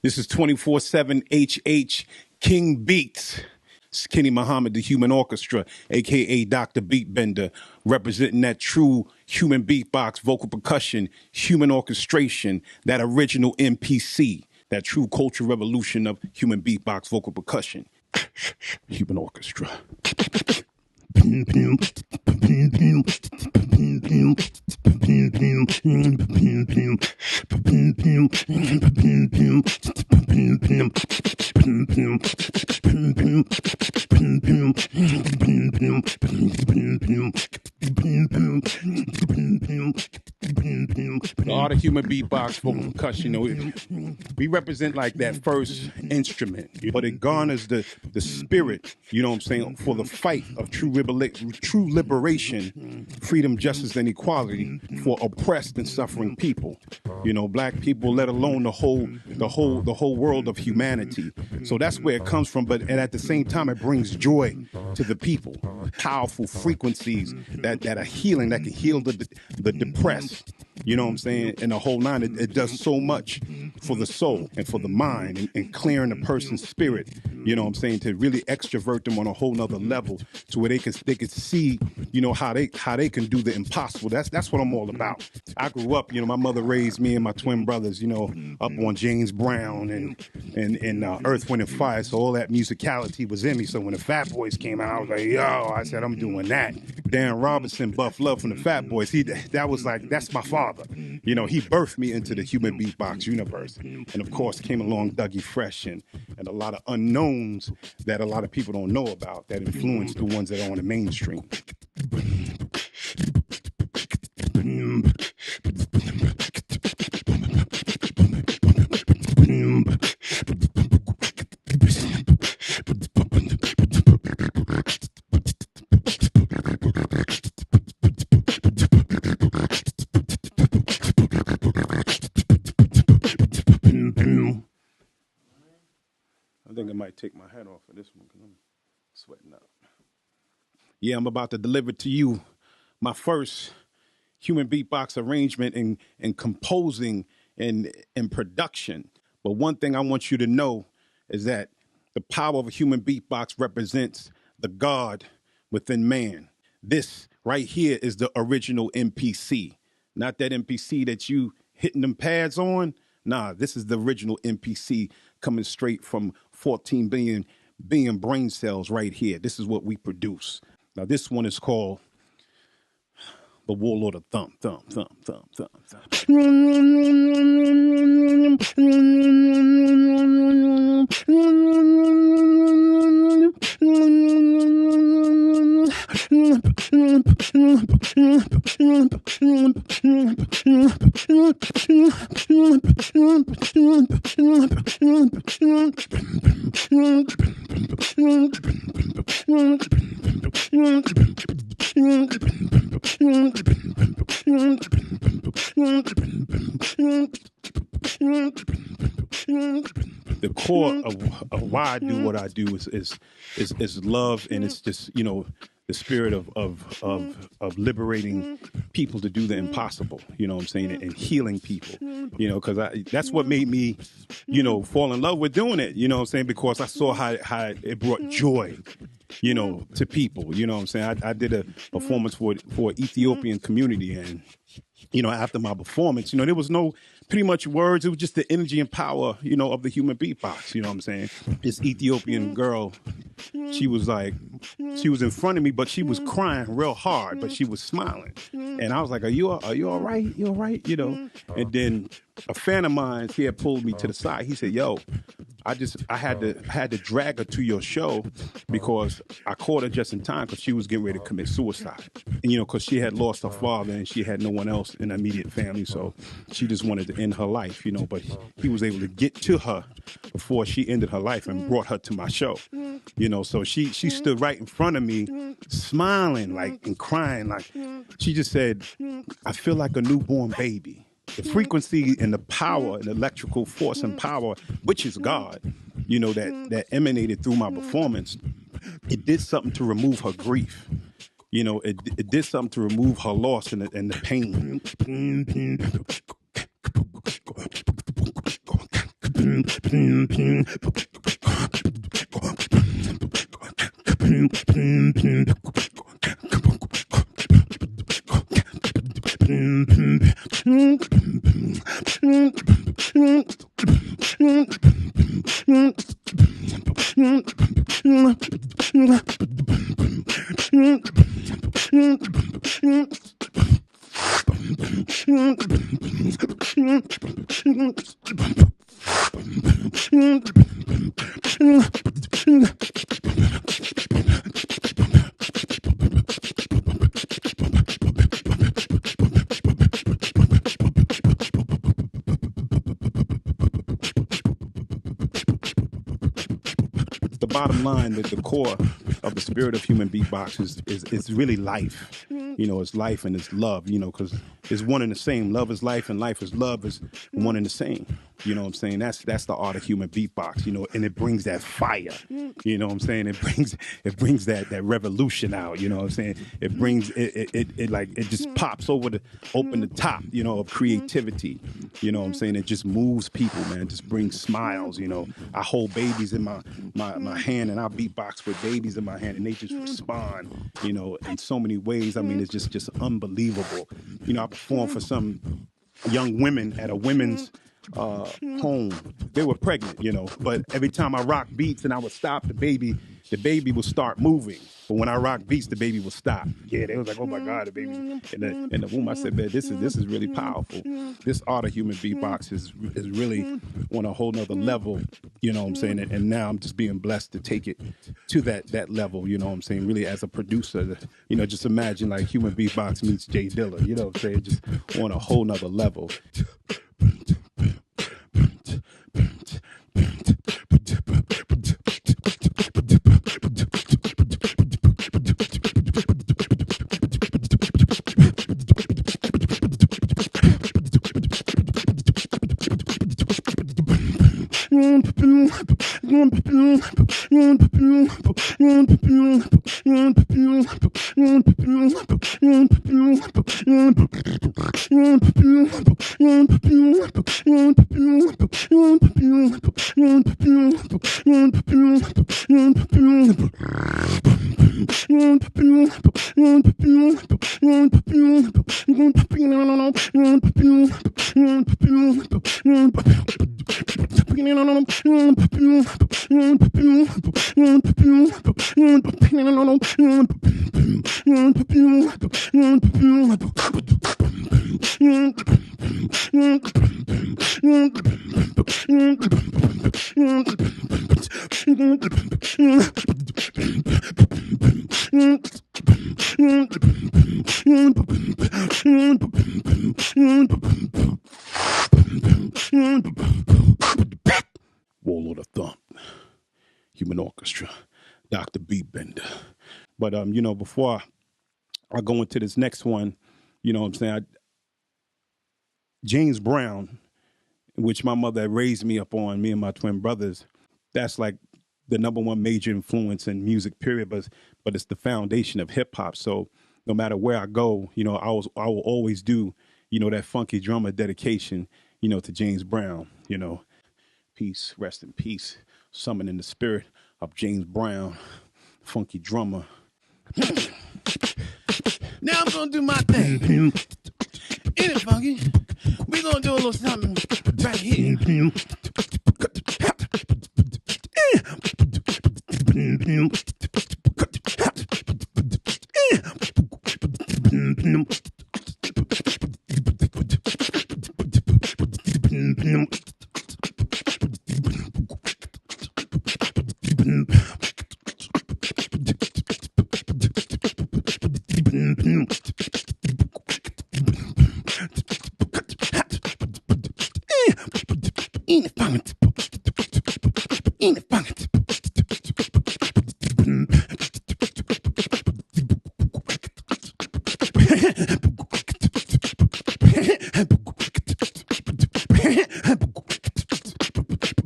This is 24/7 HH King Beats. It's Kenny Muhammad, the Human Orchestra, a.k.a. Dr. Beatbender, representing that true human beatbox, vocal percussion, human orchestration, that original MPC, that true cultural revolution of human beatbox, vocal percussion. Human Orchestra. The art of human beatbox, vocal percussion, we represent like that first instrument, but it garners the spirit, you know what I'm saying, for the fight of true liberation, freedom, justice, and equality for oppressed and suffering people. You know, black people, let alone the whole world of humanity. So that's where it comes from. But and at the same time, it brings joy to the people. Powerful frequencies that are healing, that can heal the depressed. You know what I'm saying? And the whole nine, it does so much for the soul and for the mind and clearing the person's spirit. You know what I'm saying? To really extrovert them on a whole nother level to where they can see, you know, how they can do the impossible. That's what I'm all about. I grew up, you know, my mother raised me and my twin brothers, you know, up on James Brown and Earth, Wind and Fire. So all that musicality was in me. So when the Fat Boys came out, I was like, yo, I said, I'm doing that. Dan Robinson, Buff Love from the Fat Boys. That's my father. You know, he birthed me into the human beatbox universe. And of course came along Dougie Fresh and a lot of unknowns that a lot of people don't know about that influence the ones that are on the mainstream. I think I might take my hat off for this one because I'm sweating up. Yeah, I'm about to deliver to you my first human beatbox arrangement and composing and production. But one thing I want you to know is that the power of a human beatbox represents the God within man. This right here is the original MPC, not that MPC that you hitting them pads on. Nah, this is the original MPC coming straight from 14 billion brain cells right here. This is what we produce. Now, this one is called The Warlord of Thump, Thump, Thump, Thump, Thump, Thump. The core of why I do what I do is love, and it's just, you know, the spirit of liberating people to do the impossible, you know what I'm saying, and healing people, you know, because that's what made me, you know, fall in love with doing it, you know what I'm saying, because I saw how it brought joy, you know, to people, you know what I'm saying. I did a performance for Ethiopian community, and, you know, after my performance, you know, there was no pretty much words. It was just the energy and power, you know, of the human beatbox, you know what I'm saying. This Ethiopian girl, she was in front of me, but she was crying real hard, but she was smiling. And I was like, are you all right? You all right? You know? And then a fan of mine here pulled me to the side. He said, yo, I had to drag her to your show because I caught her just in time because she was getting ready to commit suicide. And, you know, because she had lost her father and she had no one else in her immediate family. So she just wanted to end her life, you know, but he was able to get to her before she ended her life and brought her to my show. You know, so she stood right in front of me smiling like and crying. Like she just said, I feel like a newborn baby. The frequency and the power and electrical force and power, which is God, you know, that emanated through my performance, it did something to remove her grief. You know, it did something to remove her loss and the pain. The bottom line, that the core of the spirit of human beatbox is really life. You know, it's life and it's love, you know, because it's one and the same. Love is life and life is love is one and the same. You know what I'm saying? That's the art of human beatbox, you know, and it brings that fire. You know what I'm saying? It brings that revolution out, you know what I'm saying? It brings it just pops over open the top, you know, of creativity. You know what I'm saying? It just moves people, man. It just brings smiles, you know. I hold babies in my hand and I beatbox with babies in my hand and they just respond, you know, in so many ways. I mean, it's just unbelievable. You know, I performed for some young women at a women's home. They were pregnant, you know, but every time I rock beats and I would stop, the baby would start moving. But when I rock beats, the baby would stop. Yeah, they was like, oh my God, the baby in the womb. I said, man, this is really powerful. This art of human beatbox is really on a whole nother level, you know what I'm saying? And now I'm just being blessed to take it to that level, you know what I'm saying? Really as a producer, you know, just imagine like human beatbox meets Jay Dilla, you know what I'm saying? Just on a whole nother level. Warlord of Thump, Human Orchestra, Dr. B. Bender. But you know, before I go into this next one, you know what I'm saying, James Brown, which my mother raised me up on, me and my twin brothers, that's like the number one major influence in music, period. But it's the foundation of hip hop. So no matter where I go, you know, I will always do, you know, that funky drummer dedication, you know, to James Brown, you know. Peace, rest in peace. Summon in the spirit of James Brown, funky drummer. Now I'm gonna do my thing. Ain't it funky? We gonna do a little something right here.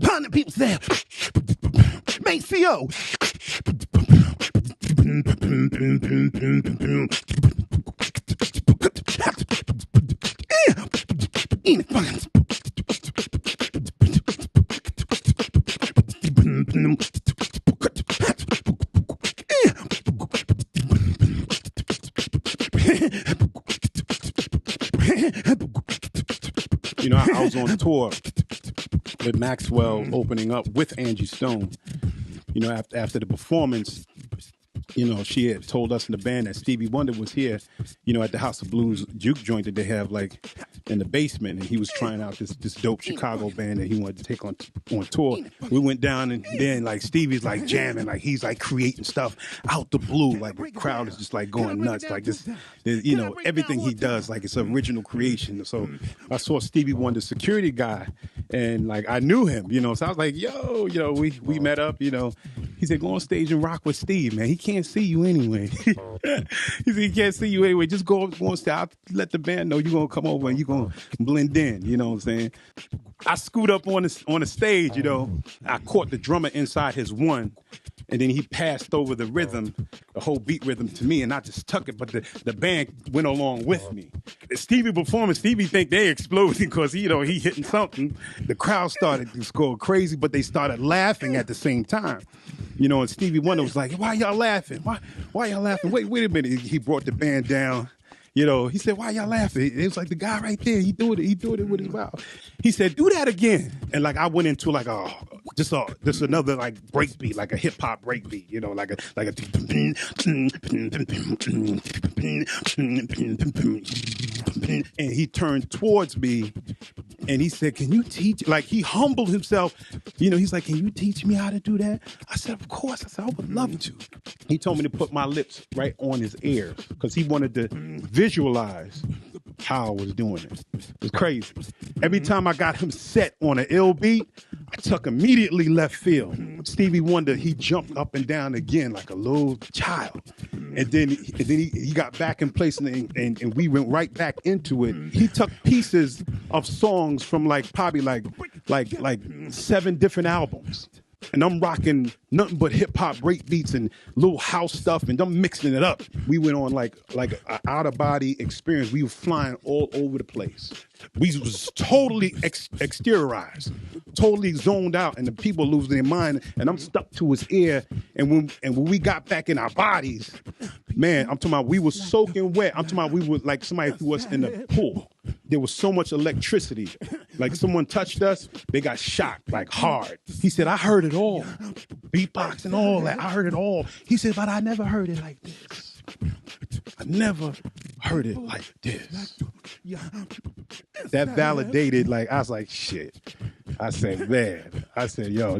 Ponder people say, make CO. You know, I was on tour with Maxwell opening up with Angie Stone. You know, after the performance, you know, she had told us in the band that Stevie Wonder was here, you know, at the House of Blues juke joint that they have like in the basement, and he was trying out this dope Chicago band that he wanted to take on tour. We went down, and then like Stevie's like jamming, like he's like creating stuff out the blue, like the crowd is just like going nuts, like this, you know, everything he does, like it's original creation. So I saw Stevie Wonder's security guy, and like I knew him, you know, so I was like, yo, you know, we met up, you know. He said, go on stage and rock with Steve, man. He can't see you anyway. He said, he can't see you anyway. Just go on stage. I'll let the band know you're going to come over and you're going to blend in. You know what I'm saying? I scoot up on the stage, you know. I caught the drummer inside his one, and then he passed over the rhythm, the whole beat rhythm to me, and I just took it, but the band went along with me. Stevie performing, Stevie think they exploding because, you know, he hitting something. The crowd started to go crazy, but they started laughing at the same time. You know, and Stevie Wonder was like, why y'all laughing? Why y'all laughing? Wait a minute. He brought the band down. You know, he said, why y'all laughing? It was like the guy right there. He doing it with his mouth. He said, do that again. And like I went into like just another like break beat, like a hip hop break beat, you know, like a and he turned towards me and he said, can you teach? Like he humbled himself. You know, he's like, can you teach me how to do that? I said, of course. I said, I would love to. He told me to put my lips right on his ears because he wanted to visualize how I was doing it. It was crazy. Every time I got him set on an ill beat, I took immediately left field. Stevie Wonder, he jumped up and down again like a little child. And then he got back in place and we went right back into it. He took pieces of songs from like probably like 7 different albums. And I'm rocking nothing but hip hop break beats and little house stuff, and I'm mixing it up. We went on like an out of body experience. We were flying all over the place. We was totally exteriorized, totally zoned out, and the people losing their mind. And I'm stuck to his ear. And when we got back in our bodies, man, I'm talking about we were soaking wet. I'm talking about we were like somebody threw us in the pool. There was so much electricity. Like someone touched us, they got shocked like hard. He said, I heard it all. Beatbox and all that. I heard it all. He said, but I never heard it like this. I never heard it like this. That validated, like, I was like, shit. I said, man. I said, yo,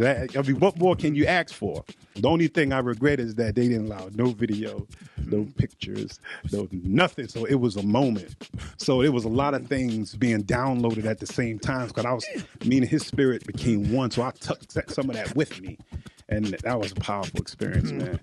what more can you ask for? The only thing I regret is that they didn't allow no video, no pictures, no nothing. So it was a moment. So it was a lot of things being downloaded at the same time because me and his spirit became one. So I took some of that with me. And that was a powerful experience, man.